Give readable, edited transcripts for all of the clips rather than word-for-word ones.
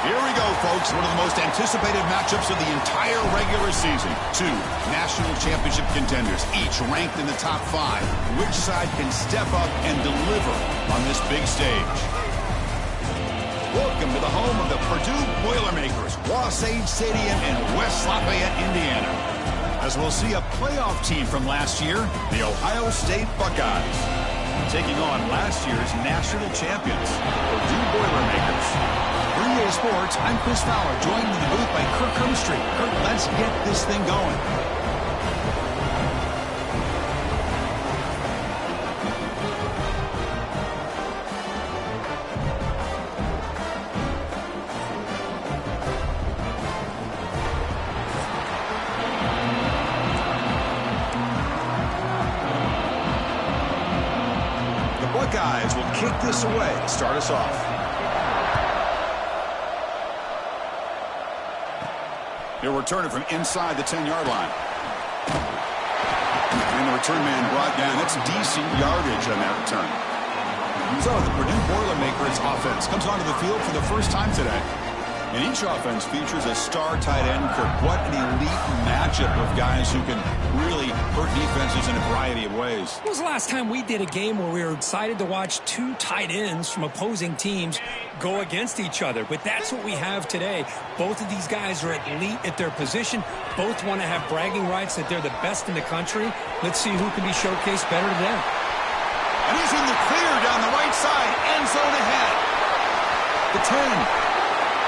Here we go, folks. One of the most anticipated matchups of the entire regular season. Two national championship contenders, each ranked in the top 5. Which side can step up and deliver on this big stage? Welcome to the home of the Purdue Boilermakers, Wasatch Stadium in West Lafayette, Indiana. As we'll see a playoff team from last year, the Ohio State Buckeyes, taking on last year's national champions, Purdue Boilermakers. For EA Sports, I'm Chris Fowler, joined in the booth by Kirk Hermstreet. Kirk, let's get this thing going. The Buckeyes will kick this away to start us off. He'll return it from inside the 10-yard line. And the return man brought down. That's decent yardage on that return. So the Purdue Boilermakers offense comes onto the field for the first time today. And each offense features a star tight end. Kirk, what an elite matchup of guys who can really hurt defenses in a variety of ways. When was the last time we did a game where we were excited to watch two tight ends from opposing teams go against each other? But that's what we have today. Both of these guys are elite at their position. Both want to have bragging rights that they're the best in the country. Let's see who can be showcased better today. And he's in the clear down the right side. End zone ahead. The 10.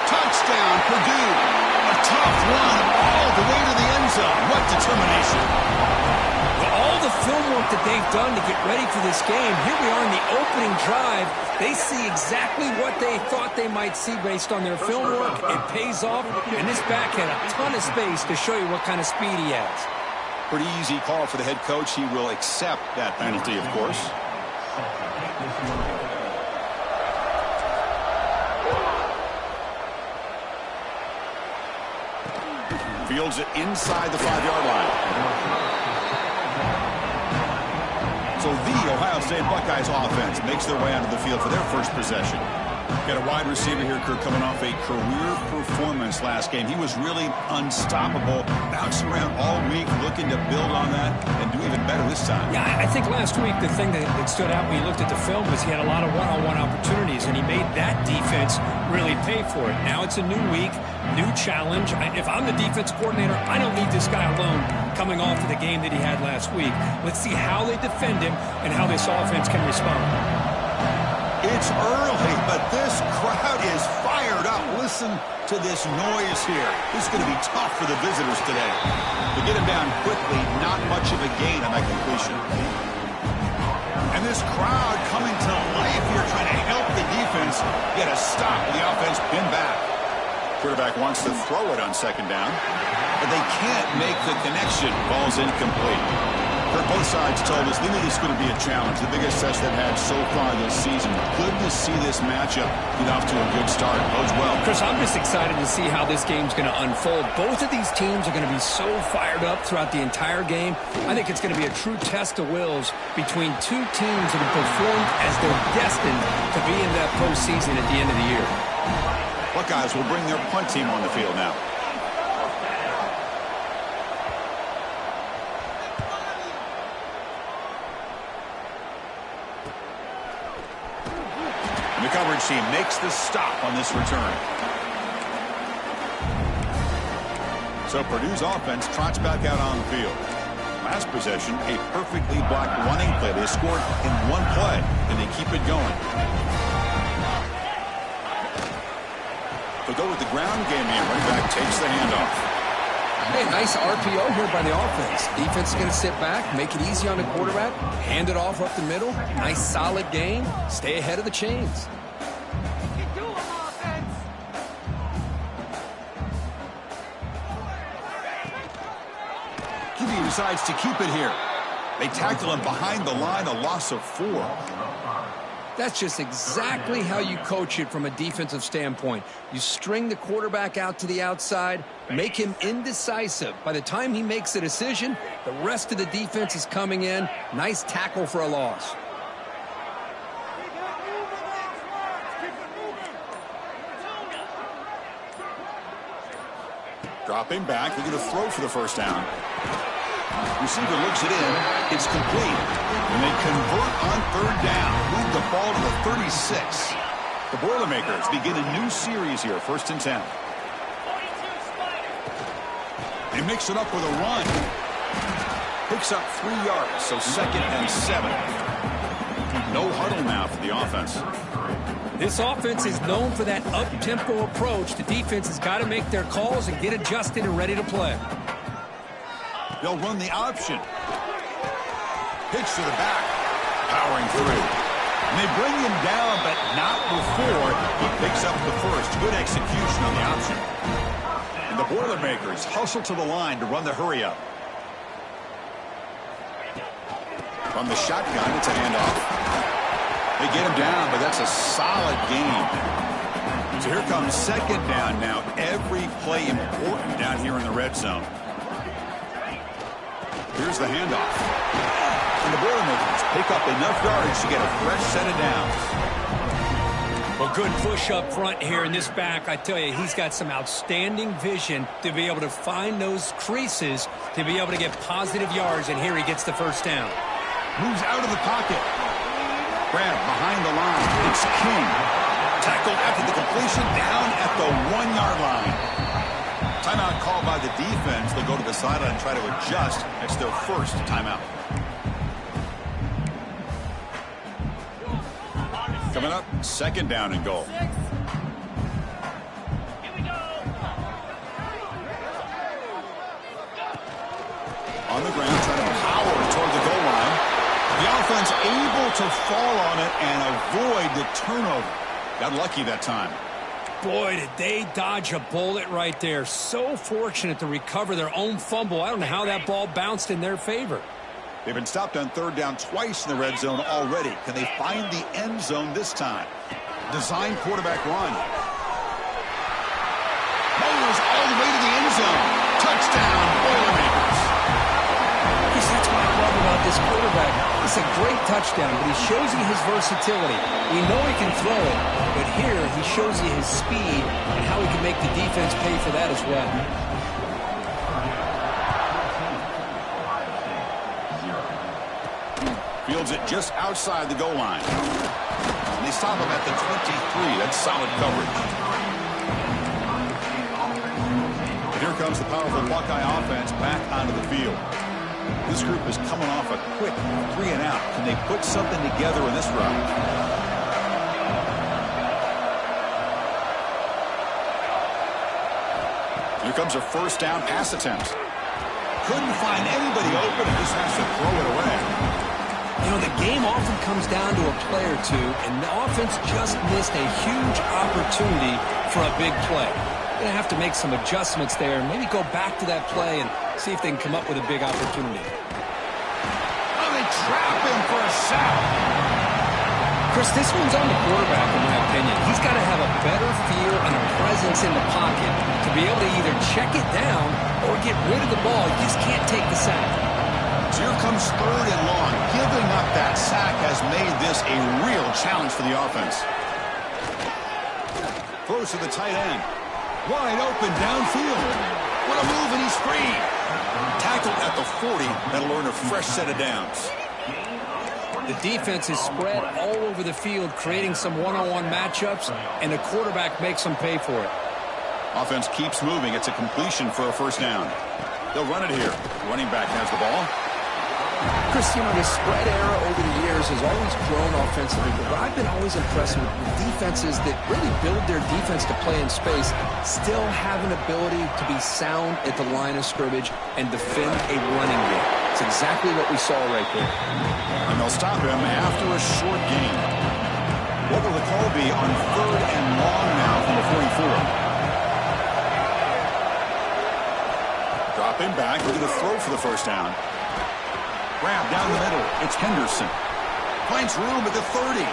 Touchdown, Purdue. A tough run all the way to the end zone. What determination. With all the film work that they've done to get ready for this game, here we are in the opening drive. They see exactly what they thought they might see based on their film work. It pays off, and this back had a ton of space to show you what kind of speed he has. Pretty easy call for the head coach. He will accept that penalty, of course. Fields it inside the 5-yard line. So the Ohio State Buckeyes offense makes their way onto the field for their first possession. Got a wide receiver here, Kirk, coming off a career performance last game. He was really unstoppable, bouncing around all week, looking to build on that and do even better this time. Yeah, I think last week the thing that stood out when you looked at the film was he had a lot of one-on-one opportunities, and he made that defense really pay for it. Now it's a new week, new challenge. If I'm the defense coordinator, I don't leave this guy alone coming off of the game that he had last week. Let's see how they defend him and how this offense can respond. It's early, but this crowd is fired up. Listen to this noise here. This is going to be tough for the visitors today. To get him down quickly, not much of a gain on that completion. And this crowd coming to life here, trying to help the defense get a stop with the offense pinned back. Quarterback wants to throw it on second down, but they can't make the connection. Ball's incomplete. Both sides told us they knew this was going to be a challenge, the biggest test they've had so far this season. Good to see this matchup get off to a good start. Bodes well. Chris, I'm just excited to see how this game's going to unfold. Both of these teams are going to be so fired up throughout the entire game. I think it's going to be a true test of wills between two teams that have performed as they're destined to be in that postseason at the end of the year. Buckeyes will bring their punt team on the field now. The coverage team makes the stop on this return. So Purdue's offense trots back out on the field. Last possession, a perfectly blocked running play. They scored in one play, and they keep it going. They'll go with the ground game here. Running back takes the handoff. Hey, nice RPO here by the offense. Defense is going to sit back, make it easy on the quarterback, hand it off up the middle. Nice solid game. Stay ahead of the chains. QB decides to keep it here. They tackle him behind the line, a loss of 4. That's just exactly how you coach it from a defensive standpoint. You string the quarterback out to the outside, make him indecisive. By the time he makes a decision, the rest of the defense is coming in. Nice tackle for a loss. Dropping back, they're going to throw for the first down. Receiver looks it in. It's complete. And they convert on third down. Move the ball to the 36. The Boilermakers begin a new series here, 1st and 10. They mix it up with a run. Picks up 3 yards, so 2nd and 7. No huddle now for the offense. This offense is known for that up-tempo approach. The defense has got to make their calls and get adjusted and ready to play. They'll run the option. Pitch to the back. Powering through. And they bring him down, but not before he picks up the first. Good execution on the option. And the Boilermakers hustle to the line to run the hurry-up. From the shotgun, it's a handoff. They get him down, but that's a solid gain. So here comes 2nd down now. Every play important down here in the red zone. Here's the handoff. And the Boilermakers pick up enough yardage to get a fresh set of downs. Well, good push up front here in this back. I tell you, he's got some outstanding vision to be able to find those creases, to be able to get positive yards, and here he gets the first down. Moves out of the pocket. Grab behind the line. It's King. Tackled after the completion, down at the 1-yard line. Timeout called by the defense. They'll go to the sideline and try to adjust. That's their first timeout. Coming up, 2nd down and goal. On the ground, trying to power toward the goal line. The offense able to fall on it and avoid the turnover. Got lucky that time. Boy, did they dodge a bullet right there. So fortunate to recover their own fumble. I don't know how that ball bounced in their favor. They've been stopped on 3rd down twice in the red zone already. Can they find the end zone this time? Design quarterback run. Moves all the way to the end zone. Touchdown, Boilermakers. That's what I love about this quarterback. It's a great touchdown, but he shows you his versatility. We know he can throw it, but here he shows you his speed and how he can make the defense pay for that as well. Fields it just outside the goal line. And they stop him at the 23. That's solid coverage. And here comes the powerful Buckeye offense back onto the field. This group is coming off a quick 3-and-out. Can they put something together in this round? Here comes a 1st down pass attempt. Couldn't find anybody open and just has to throw it away. You know, the game often comes down to a play or two, and the offense just missed a huge opportunity for a big play. They're going to have to make some adjustments there, maybe go back to that play and see if they can come up with a big opportunity. Oh, they trap him for a sack. Chris, this one's on the quarterback, in my opinion. He's got to have a better feel and a presence in the pocket to be able to either check it down or get rid of the ball. He just can't take the sack. So here comes 3rd and long. Giving up that sack has made this a real challenge for the offense. Throws to the tight end. Wide open downfield. What a move, and he's free. Tackled at the 40. That'll earn a fresh set of downs. The defense is spread all over the field, creating some one-on-one matchups, and the quarterback makes them pay for it. Offense keeps moving. It's a completion for a 1st down. They'll run it here. Running back has the ball. Chris, you know, the spread era over the years has always grown offensively, but I've been always impressed with defenses that really build their defense to play in space, still have an ability to be sound at the line of scrimmage and defend a running game. It's exactly what we saw right there. And they'll stop him after a short gain. What will the call be on 3rd and long now from the 44? Dropping back, looking to throw for the 1st down. Grab down the middle. It's Henderson. Finds room at the 30.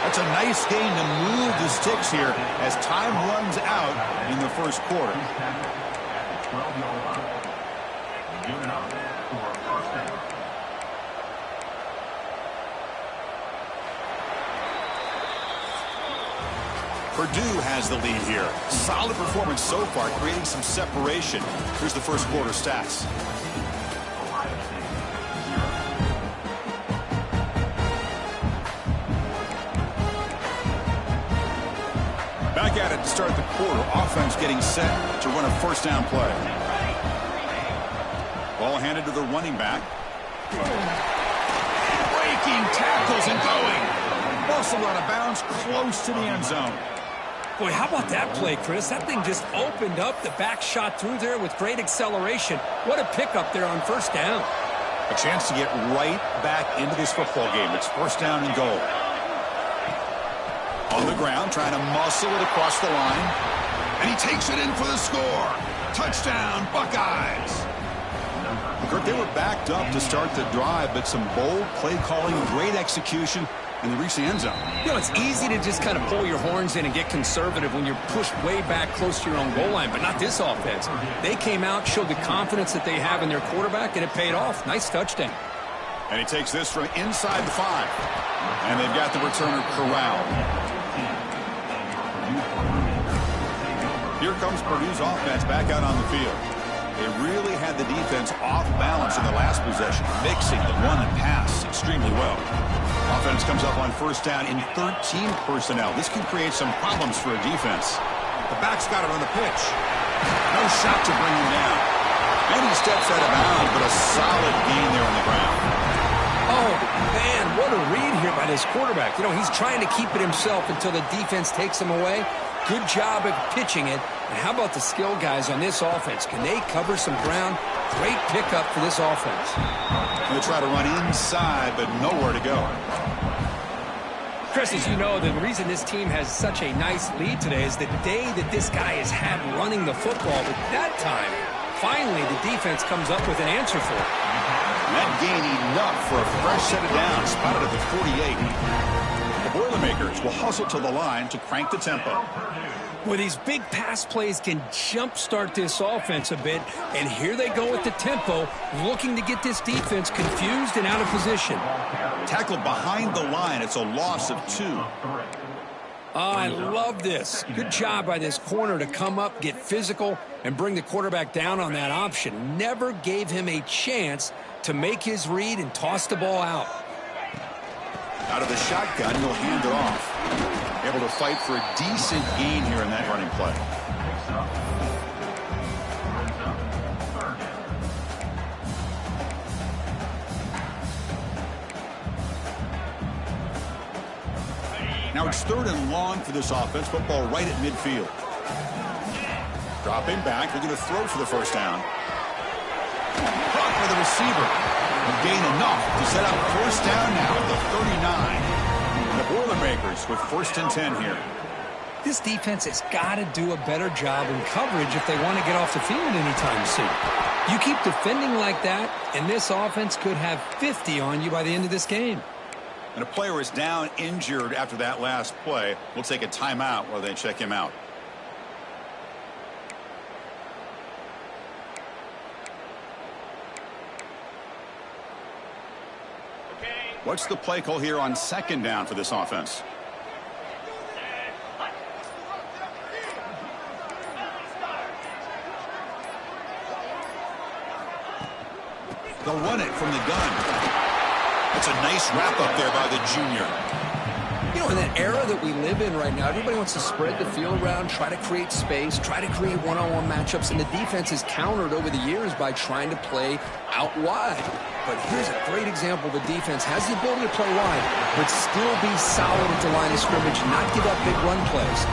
That's a nice gain to move the sticks here as time runs out in the 1st quarter. Purdue has the lead here. Solid performance so far, creating some separation. Here's the first quarter stats. Back at it to start the quarter. Offense getting set to run a first down play. Ball handed to the running back. Breaking tackles and going. Muscle out of bounds, close to the end zone. Boy, how about that play, Chris? That thing just opened up. The back shot through there with great acceleration. What a pickup there on first down. A chance to get right back into this football game. It's first down and goal. On the ground, trying to muscle it across the line. And he takes it in for the score. Touchdown, Buckeyes. Kirk, they were backed up to start the drive, but some bold play calling, great execution, and they reach the end zone. You know, it's easy to just kind of pull your horns in and get conservative when you're pushed way back close to your own goal line, but not this offense. They came out, showed the confidence that they have in their quarterback, and it paid off. Nice touchdown. And he takes this from inside the 5. And they've got the returner corralled. Here comes Purdue's offense back out on the field. They really had the defense off balance in the last possession, mixing the run and pass extremely well. Offense comes up on first down in 13 personnel. This can create some problems for a defense. The back's got it on the pitch. No shot to bring him down. And he steps out of bounds, but a solid gain there on the ground. Oh, man, what a read here by this quarterback. You know, he's trying to keep it himself until the defense takes him away. Good job of pitching it. And how about the skill guys on this offense? Can they cover some ground? Great pickup for this offense. They try to run inside, but nowhere to go. Chris, as you know, the reason this team has such a nice lead today is the day that this guy has had running the football. But that time, finally, the defense comes up with an answer for it. And that gain enough for a fresh set of downs, spotted at the 48. The Boilermakers will hustle to the line to crank the tempo. Well, these big pass plays can jumpstart this offense a bit, and here they go with the tempo, looking to get this defense confused and out of position. Tackled behind the line. It's a loss of 2. Oh, I love this. Good job by this corner to come up, get physical, and bring the quarterback down on that option. Never gave him a chance to make his read and toss the ball out. Out of the shotgun, he'll hand it off. Able to fight for a decent gain here in that running play. Now it's 3rd and long for this offense. Football right at midfield. Dropping back. They're going to throw for the first down. Caught by the receiver. A gain enough to set up first down now at the 39. The Boilermakers with 1st and 10 here. This defense has got to do a better job in coverage if they want to get off the field anytime soon. You keep defending like that, and this offense could have 50 on you by the end of this game. And a player is down injured after that last play. We'll take a timeout while they check him out. What's the play call here on 2nd down for this offense? They'll run it from the gun. That's a nice wrap-up there by the junior. You know, in that era that we live in right now, everybody wants to spread the field around, try to create space, try to create one-on-one matchups, and the defense has countered over the years by trying to play out wide. But here's a great example. The defense has the ability to play wide, but still be solid at the line of scrimmage and not give up big run plays.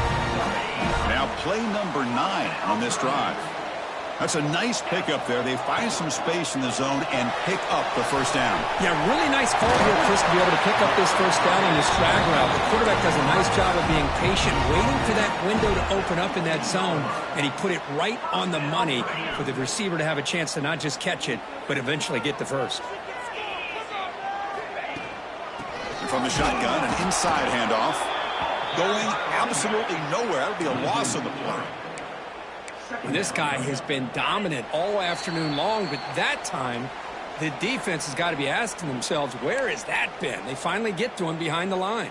Now play number 9 on this drive. That's a nice pickup there. They find some space in the zone and pick up the first down. Yeah, really nice call here, Chris, to be able to pick up this first down on this drag route. The quarterback does a nice job of being patient, waiting for that window to open up in that zone, and he put it right on the money for the receiver to have a chance to not just catch it, but eventually get the first. From the shotgun, an inside handoff. Going absolutely nowhere. That would be a loss of the play. And this guy has been dominant all afternoon long, but that time, the defense has got to be asking themselves, where has that been? They finally get to him behind the line.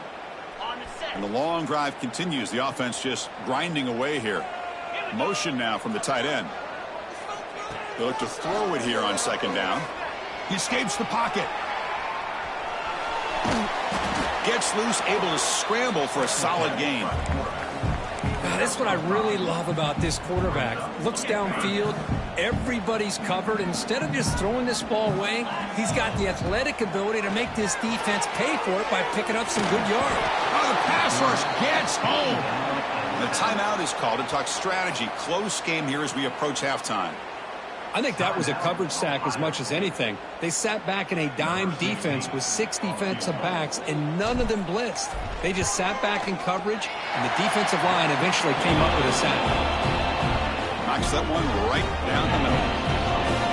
On the set. And the long drive continues. The offense just grinding away here. Motion now from the tight end. They look to throw it here on second down. He escapes the pocket. Gets loose, able to scramble for a solid gain. That's what I really love about this quarterback. Looks downfield, everybody's covered. Instead of just throwing this ball away, he's got the athletic ability to make this defense pay for it by picking up some good yards. Oh, the pass rush gets home. The timeout is called to talk strategy. Close game here as we approach halftime. I think that was a coverage sack as much as anything. They sat back in a dime defense with 6 defensive backs, and none of them blitzed. They just sat back in coverage, and the defensive line eventually came up with a sack. Knocks that one right down the middle.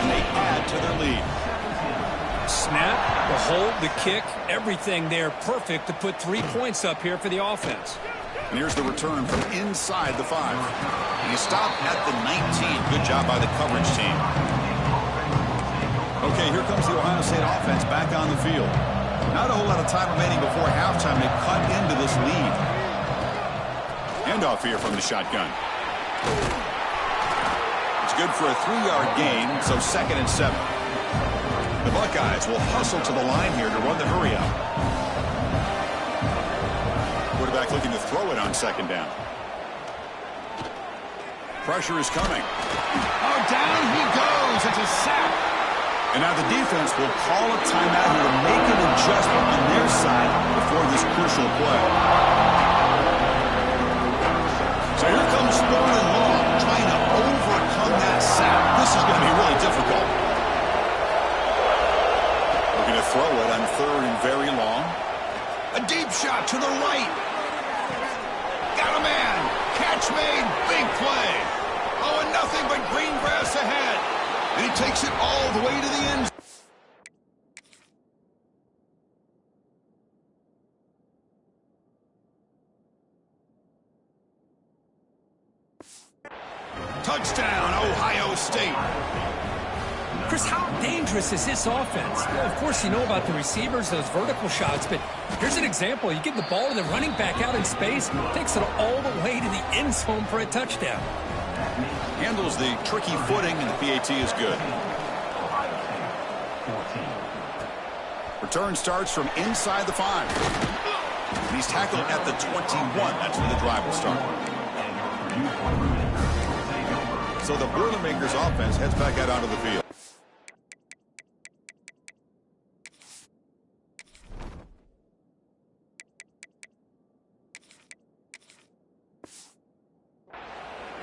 And they add to their lead. Snap, the hold, the kick, everything there perfect to put 3 points up here for the offense. And here's the return from inside the 5. And he stopped at the 19. Good job by the coverage team. Okay, here comes the Ohio State offense back on the field. Not a whole lot of time remaining before halftime to cut into this lead. Handoff here from the shotgun. It's good for a 3-yard gain, so 2nd and 7. The Buckeyes will hustle to the line here to run the hurry up. Quarterback looking to throw it on second down. Pressure is coming. Oh, down he goes. It's a sack. And now the defense will call a timeout here to make an adjustment on their side before this crucial play. So here comes third and long, trying to overcome that sack. This is going to be really difficult. Looking to throw it on 3rd and very long. A deep shot to the right. Got a man. Catch made. Big play. Oh, and nothing but green grass ahead. And he takes it all the way to the end. Touchdown, Ohio State. Chris, how dangerous is this offense? Of course, you know about the receivers, those vertical shots, but here's an example. You give the ball to the running back out in space, takes it all the way to the end zone for a touchdown. Handles the tricky footing, and the PAT is good. Return starts from inside the 5. And he's tackled at the 21. That's where the drive will start. So the Boilermakers offense heads back out onto the field.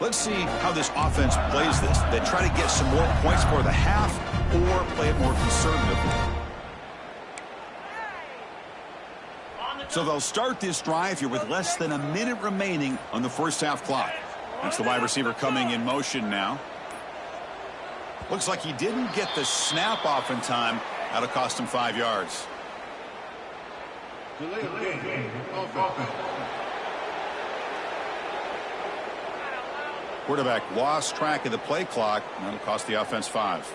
Let's see how this offense plays this. They try to get some more points for the half or play it more conservatively. So they'll start this drive here with less than a minute remaining on the first half clock. That's the wide receiver coming in motion now. Looks like he didn't get the snap off in time. That'll cost him 5 yards. Quarterback lost track of the play clock. That'll cost the offense 5.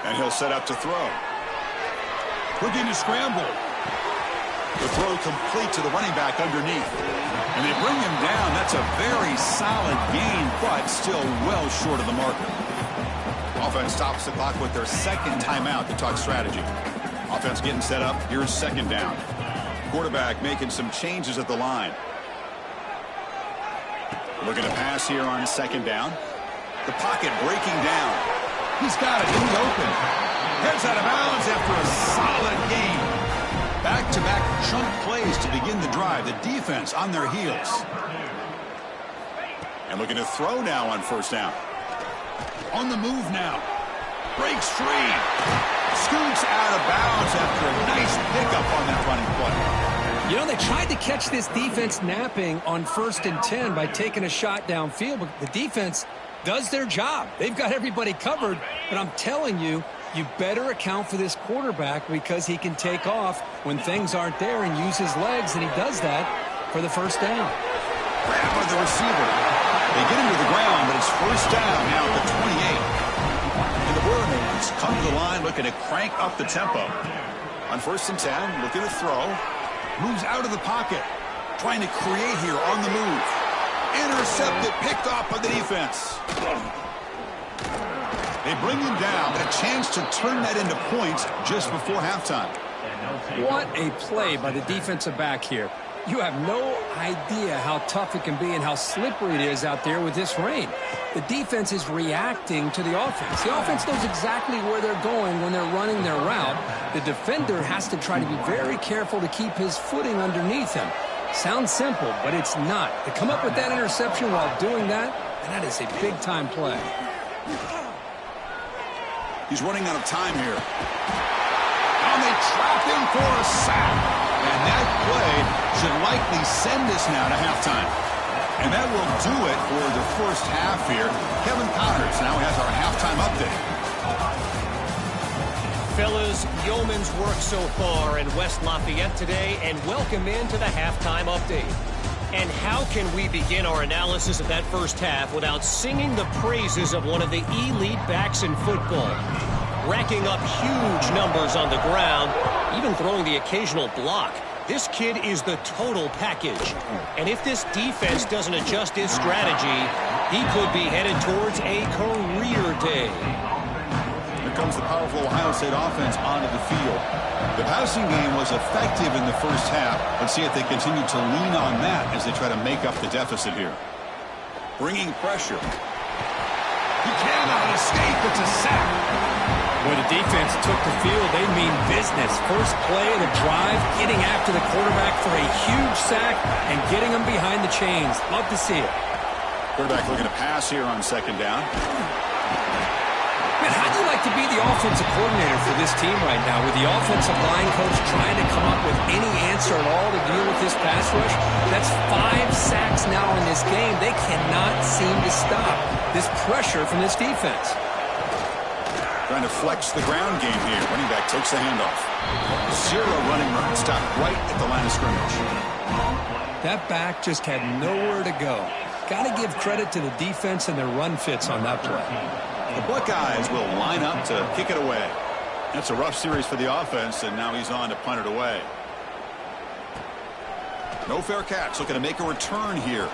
And he'll set up to throw. Looking to scramble. The throw complete to the running back underneath. And they bring him down. That's a very solid gain, but still well short of the marker. Offense stops the clock with their second timeout to talk strategy. Offense getting set up. Here's second down. Quarterback making some changes at the line. Looking to pass here on second down. The pocket breaking down. He's got it in the open. Heads out of bounds after a solid game. Back-to-back chunk plays to begin the drive. The defense on their heels. And looking to throw now on first down. On the move now. Breaks free. Scoots out of bounds after a nice pickup on that running play. You know, they tried to catch this defense napping on 1st and 10 by taking a shot downfield, but the defense does their job. They've got everybody covered, but I'm telling you, you better account for this quarterback because he can take off when things aren't there and use his legs, and he does that for the first down. Grab by the receiver. They get him to the ground, but it's first down now at the 28. Bucks come to the line looking to crank up the tempo. On 1st and 10, looking to throw. Moves out of the pocket. Trying to create here on the move. Intercepted, picked off by the defense. They bring him down, but a chance to turn that into points just before halftime. What a play by the defensive back here. You have no idea how tough it can be and how slippery it is out there with this rain. The defense is reacting to the offense. The offense knows exactly where they're going when they're running their route. The defender has to try to be very careful to keep his footing underneath him. Sounds simple, but it's not. To come up with that interception while doing that, and that is a big-time play. He's running out of time here. And they trap him for a sack. And that play should likely send us now to halftime. And that will do it for the first half here. Kevin Connors now has our halftime update. Fellas, yeoman's work so far in West Lafayette today, and welcome into the halftime update. And how can we begin our analysis of that first half without singing the praises of one of the elite backs in football? Racking up huge numbers on the ground, even throwing the occasional block. This kid is the total package. And if this defense doesn't adjust his strategy, he could be headed towards a career day. Here comes the powerful Ohio State offense onto the field. The passing game was effective in the first half. Let's see if they continue to lean on that as they try to make up the deficit here. Bringing pressure. He cannot escape. It's a sack. When the defense took the field, they mean business. First play of the drive, getting after the quarterback for a huge sack and getting him behind the chains. Love to see it. Quarterback looking to pass here on 2nd down. Man, how'd you like to be the offensive coordinator for this team right now with the offensive line coach trying to come up with any answer at all to deal with this pass rush? That's 5 sacks now in this game. They cannot seem to stop this pressure from this defense. Trying to flex the ground game here. Running back takes the handoff. 0 running room. Stopped right at the line of scrimmage. That back just had nowhere to go. Got to give credit to the defense and their run fits on that play. The Buckeyes will line up to kick it away. That's a rough series for the offense, and now he's on to punt it away. No fair catch. Looking to make a return here.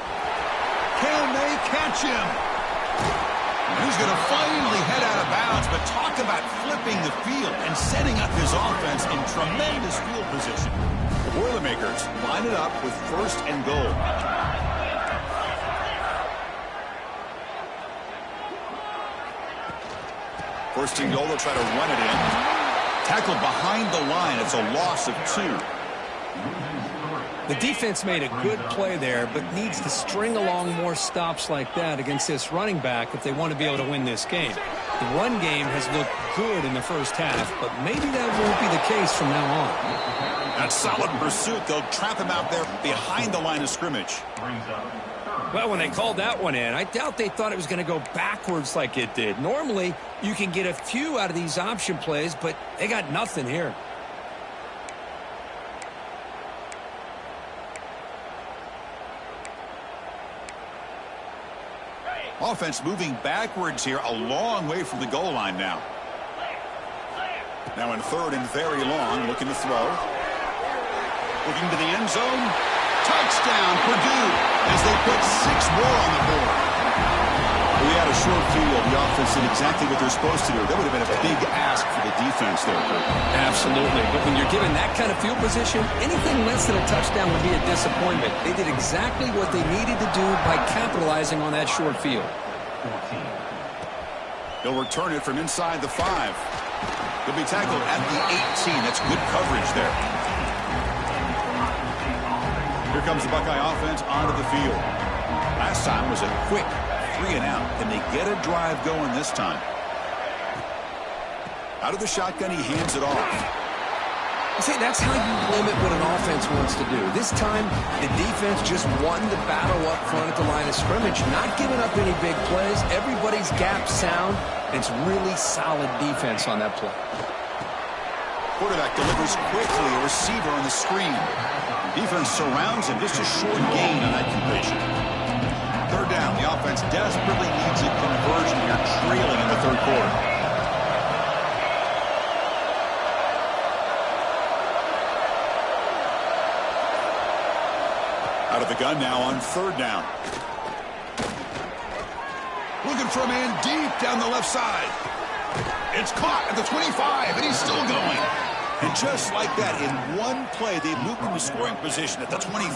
Can they catch him? He's going to finally head out of bounds, but talk about flipping the field and setting up his offense in tremendous field position. The Boilermakers line it up with 1st and goal. First and goal, they'll try to run it in. Tackled behind the line. It's a loss of 2. The defense made a good play there, but needs to string along more stops like that against this running back if they want to be able to win this game. The run game has looked good in the first half, but maybe that won't be the case from now on. That solid pursuit. They'll trap him out there behind the line of scrimmage. Well, when they called that one in, I doubt they thought it was going to go backwards like it did. Normally, you can get a few out of these option plays, but they got nothing here. Offense moving backwards here, a long way from the goal line now. Now in 3rd and very long, looking to throw. Looking to the end zone. Touchdown, Purdue, as they put 6 more on the board. We had a short field. The offense did exactly what they're supposed to do. That would have been a big ask for the defense there, Kurt. Absolutely. But when you're given that kind of field position, anything less than a touchdown would be a disappointment. They did exactly what they needed to do by capitalizing on that short field. He'll return it from inside the 5. He'll be tackled at the 18. That's good coverage there. Here comes the Buckeye offense onto the field. Last time was a quick 3 and out. Can they get a drive going this time? Out of the shotgun, he hands it off. See, that's how you limit what an offense wants to do. This time, the defense just won the battle up front at the line of scrimmage, not giving up any big plays. Everybody's gap sound. It's really solid defense on that play. Quarterback delivers quickly, a receiver on the screen. Defense surrounds him, just a short gain on that completion. 3rd down, the offense desperately needs a conversion here, trailing in the 3rd quarter. the gun now on third down. Looking for a man deep down the left side. It's caught at the 25, and he's still going. And just like that, in one play, they've moved into scoring position at the 23.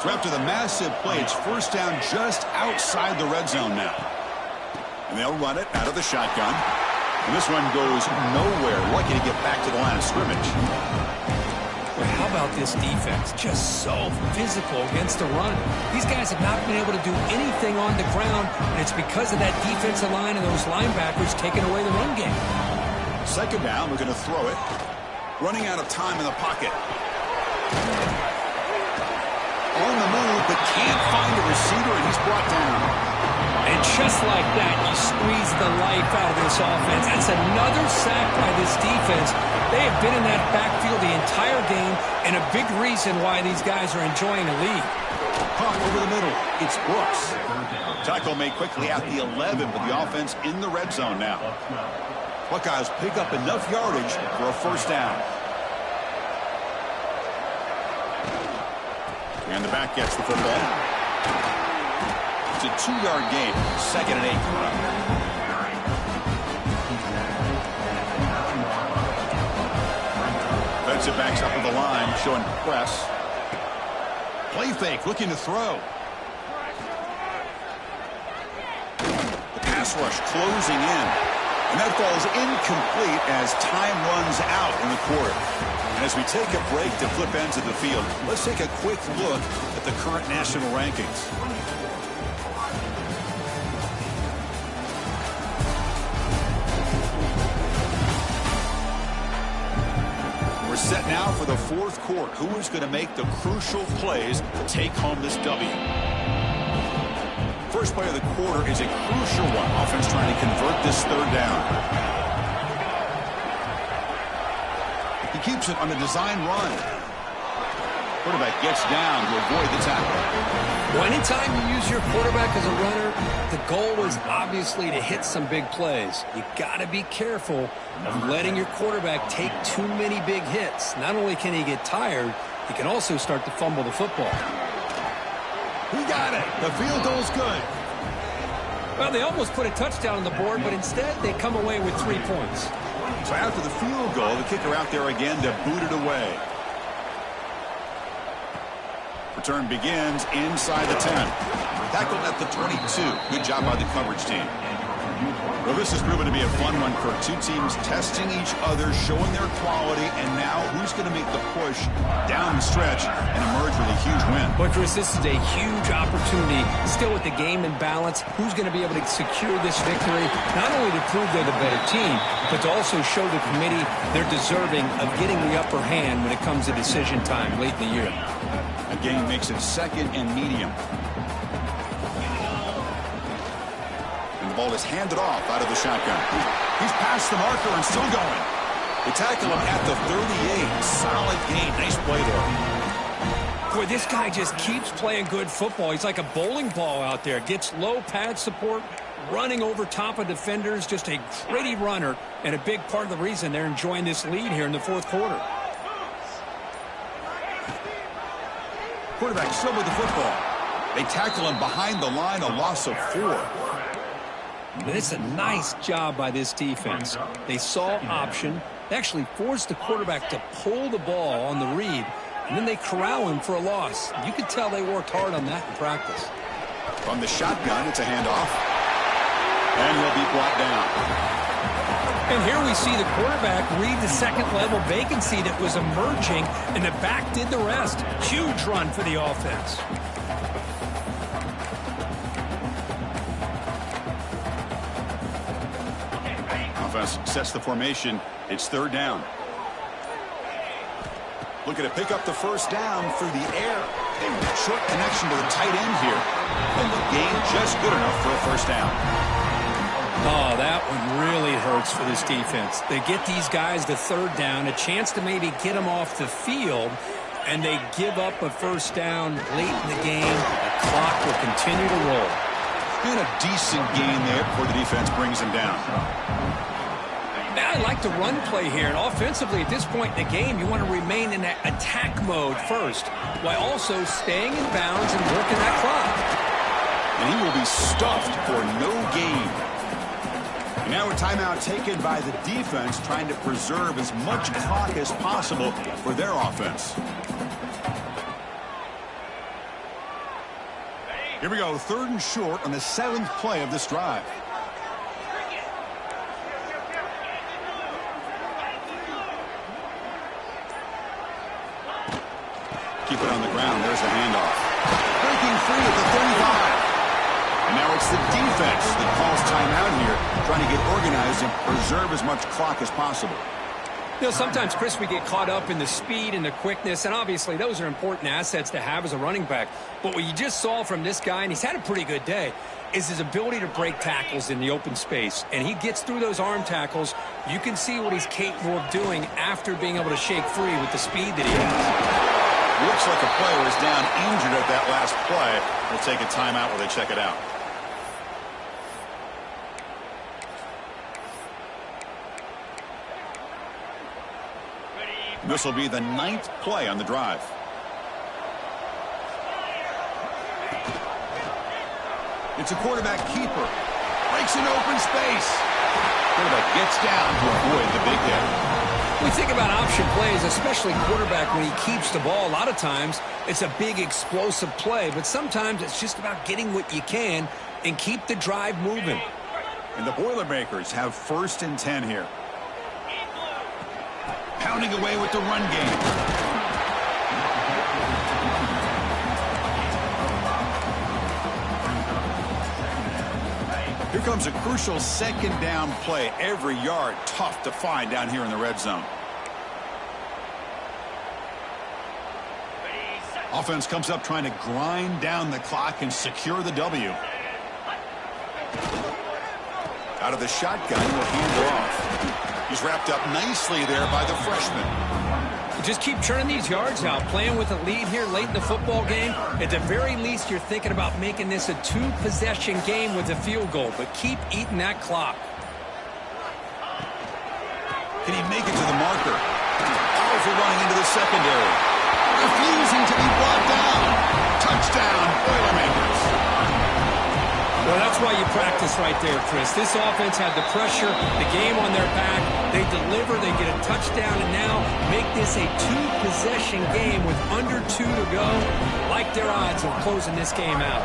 So after the massive play, it's first down just outside the red zone now. And they'll run it out of the shotgun. And this one goes nowhere. Lucky to get back to the line of scrimmage. Well, how about this defense? Just so physical against the run. These guys have not been able to do anything on the ground, and it's because of that defensive line and those linebackers taking away the run game. Second down, we're going to throw it. Running out of time in the pocket. On the move, but can't find a receiver, and he's brought down. And just like that, you squeeze the life out of this offense. That's another sack by this defense. They have been in that backfield the entire game, and a big reason why these guys are enjoying the lead. Caught over the middle. It's Brooks. Tackle made quickly at the 11 with the offense in the red zone now. Buckeyes pick up enough yardage for a first down. And the back gets the football. It's a 2-yard gain. 2nd and 8. Defensive backs up at the line, showing press. Play fake, looking to throw. The pass rush closing in. And that falls incomplete as time runs out in the quarter. And as we take a break to flip ends of the field, let's take a quick look at the current national rankings. We're set now for the fourth quarter. Who is going to make the crucial plays to take home this W? First play of the quarter is a crucial one. Offense trying to convert this third down. He keeps it on a design run. Quarterback gets down to avoid the tackle. Well, anytime you use your quarterback as a runner, the goal is obviously to hit some big plays. You got to be careful of letting your quarterback take too many big hits. Not only can he get tired, he can also start to fumble the football. He got it. The field goal's good. Well, they almost put a touchdown on the board, but instead they come away with 3 points. So after the field goal, the kicker out there again to boot it away. Return begins inside the 10. Tackled at the 22. Good job by the coverage team. Well, this has proven to be a fun one for two teams testing each other, showing their quality, and now who's going to make the push down the stretch and emerge with a huge win. But, Chris, this is a huge opportunity. Still with the game in balance, who's going to be able to secure this victory, not only to prove they're the better team, but to also show the committee they're deserving of getting the upper hand when it comes to decision time late in the year. A game makes it 2nd and medium. The ball is handed off out of the shotgun. He's past the marker and still going. They tackle him at the 38. Solid gain. Nice play there. Boy, this guy just keeps playing good football. He's like a bowling ball out there. Gets low pad support, running over top of defenders. Just a gritty runner, and a big part of the reason they're enjoying this lead here in the fourth quarter. Quarterback still with the football. They tackle him behind the line, a loss of 4. But it's a nice job by this defense. They saw option. They actually forced the quarterback to pull the ball on the read, and then they corral him for a loss. You could tell they worked hard on that in practice. From the shotgun, it's a handoff. And he'll be brought down. And here we see the quarterback read the second-level vacancy that was emerging, and the back did the rest. Huge run for the offense. Offense sets the formation. It's third down. Looking to pick up the first down through the air. A short connection to the tight end here. And the gain just good enough for a first down. Oh, that one really hurts for this defense. They get these guys the third down, a chance to maybe get them off the field, and they give up a first down late in the game. The clock will continue to roll. And a decent gain there before the defense brings him down. Now I like the run play here, and offensively at this point in the game, you want to remain in that attack mode first, while also staying in bounds and working that clock. And he will be stuffed for no gain. And now a timeout taken by the defense, trying to preserve as much clock as possible for their offense. Here we go, 3rd and short on the 7th play of this drive. Keep it on the ground. There's the handoff. Breaking free at the 35. And now it's the defense that calls timeout here, trying to get organized and preserve as much clock as possible. You know, sometimes, Chris, we get caught up in the speed and the quickness, and obviously those are important assets to have as a running back. But what you just saw from this guy, and he's had a pretty good day, is his ability to break tackles in the open space. And he gets through those arm tackles. You can see what he's capable of doing after being able to shake free with the speed that he has. Looks like a player is down injured at that last play. We'll take a timeout while they check it out. This will be the 9th play on the drive. It's a quarterback keeper. Breaks an open space. Quarterback gets down to avoid the big hit. We think about option plays, especially quarterback when he keeps the ball. A lot of times it's a big explosive play, but sometimes it's just about getting what you can and keep the drive moving. And the Boilermakers have 1st and 10 here. Pounding away with the run game. Here comes a crucial 2nd down play. Every yard tough to find down here in the red zone. Offense comes up trying to grind down the clock and secure the W. Out of the shotgun, will hand off. He's wrapped up nicely there by the freshman. Just keep churning these yards out, playing with a lead here late in the football game. At the very least, you're thinking about making this a 2-possession game with a field goal, but keep eating that clock. Can he make it to the marker? Powerful running into the secondary. Refusing to be brought down. Touchdown, Boilermakers. Well, that's why you practice right there, Chris. This offense had the pressure, the game on their back. They deliver, they get a touchdown, and now make this a 2-possession game with under 2 to go. Like their odds of closing this game out.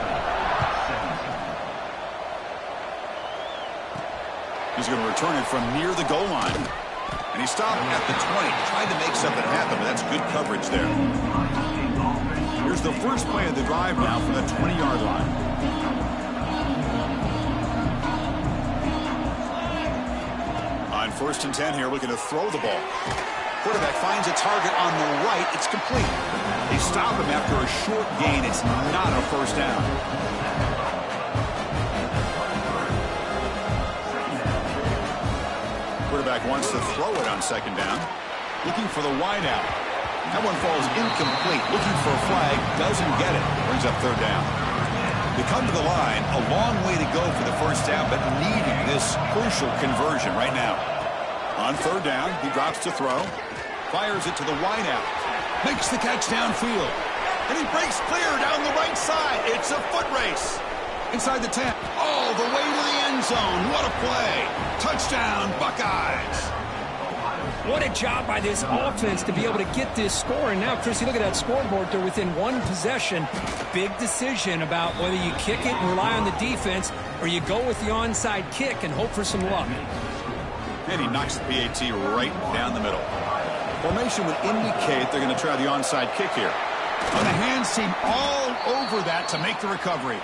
He's going to return it from near the goal line. And he stopped at the 20, trying to make something happen, but that's good coverage there. Here's the first play of the drive now from the 20-yard line. On 1st and 10 here, looking to throw the ball. Quarterback finds a target on the right. It's complete. They stop him after a short gain. It's not a 1st down. Quarterback wants to throw it on 2nd down. Looking for the wide out. That one falls incomplete. Looking for a flag. Doesn't get it. Brings up 3rd down. They come to the line. A long way to go for the 1st down, but needing this crucial conversion right now. On 3rd down, he drops to throw. Fires it to the wide out. Makes the catch downfield. And he breaks clear down the right side. It's a foot race. Inside the 10. All the way to the end zone. What a play. Touchdown, Buckeyes. What a job by this offense to be able to get this score. And now, Chris, you look at that scoreboard. They're within 1 possession. Big decision about whether you kick it and rely on the defense or you go with the onside kick and hope for some luck. And he knocks the PAT right down the middle. Formation would indicate they're going to try the onside kick here. And the hands seem all over that to make the recovery.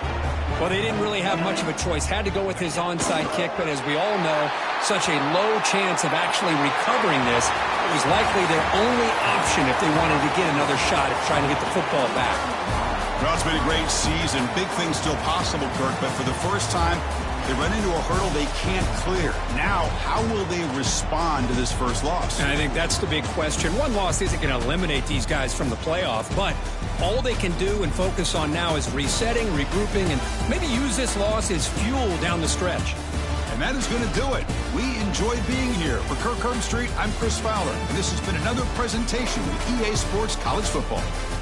Well, they didn't really have much of a choice. Had to go with his onside kick, but as we all know, such a low chance of actually recovering this. It was likely their only option if they wanted to get another shot at trying to get the football back. Well, it's been a great season. Big things still possible, Kirk, but for the first time, they run into a hurdle they can't clear. Now, how will they respond to this first loss? And I think that's the big question. One loss isn't going to eliminate these guys from the playoff, but all they can do and focus on now is resetting, regrouping, and maybe use this loss as fuel down the stretch. And that is going to do it. We enjoy being here. For Kirk Street, I'm Chris Fowler, and this has been another presentation of EA Sports College Football.